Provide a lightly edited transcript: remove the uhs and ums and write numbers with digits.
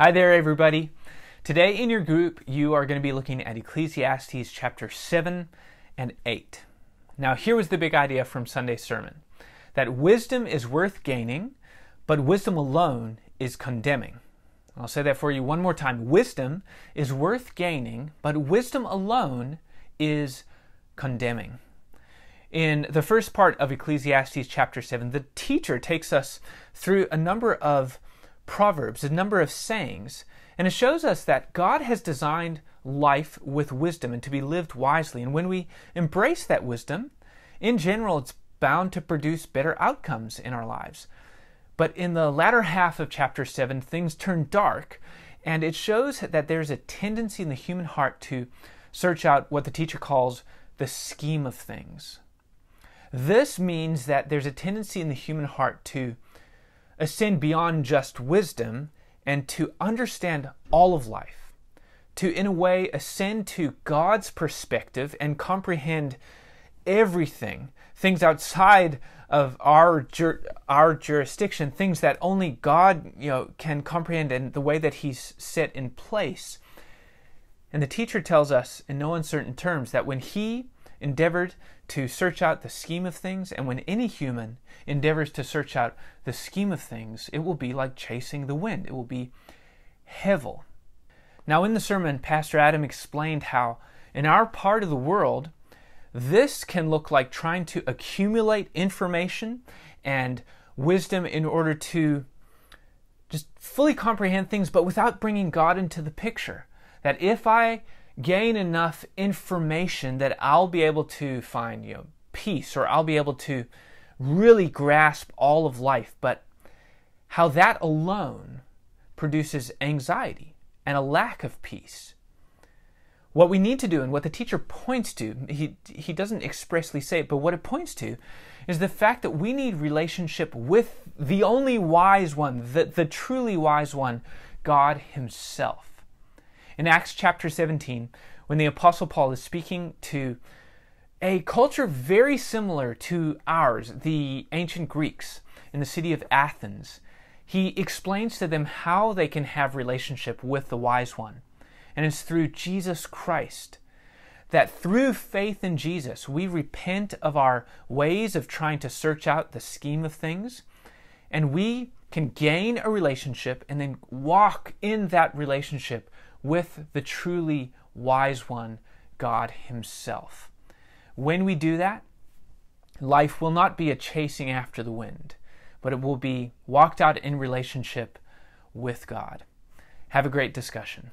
Hi there, everybody. Today in your group, you are going to be looking at Ecclesiastes chapter 7 and 8. Now, here was the big idea from Sunday's sermon, that wisdom is worth gaining, but wisdom alone is condemning. I'll say that for you one more time. Wisdom is worth gaining, but wisdom alone is condemning. In the first part of Ecclesiastes chapter 7, the teacher takes us through a number of proverbs, a number of sayings, and it shows us that God has designed life with wisdom and to be lived wisely. And when we embrace that wisdom, in general, it's bound to produce better outcomes in our lives. But in the latter half of chapter 7, things turn dark, and it shows that there's a tendency in the human heart to search out what the teacher calls the scheme of things. This means that there's a tendency in the human heart to ascend beyond just wisdom and to understand all of life, to, in a way, ascend to God's perspective and comprehend everything, things outside of our jurisdiction, things that only God, can comprehend in the way that He's set in place. And the teacher tells us in no uncertain terms that when he endeavored to search out the scheme of things, and when any human endeavors to search out the scheme of things, it will be like chasing the wind. It will be hevel. Now, in the sermon, Pastor Adam explained how in our part of the world, this can look like trying to accumulate information and wisdom in order to just fully comprehend things, but without bringing God into the picture. That if I gain enough information that I'll be able to find, peace, or I'll be able to really grasp all of life, but how that alone produces anxiety and a lack of peace. What we need to do, and what the teacher points to, he doesn't expressly say it, but what it points to is the fact that we need relationship with the only wise one, the truly wise one, God Himself. In Acts chapter 17, when the Apostle Paul is speaking to a culture very similar to ours, the ancient Greeks in the city of Athens, he explains to them how they can have relationship with the wise one. And it's through Jesus Christ. That through faith in Jesus, we repent of our ways of trying to search out the scheme of things, and we can gain a relationship and then walk in that relationship with the truly wise one, God Himself. When we do that, life will not be a chasing after the wind, but it will be walked out in relationship with God. Have a great discussion.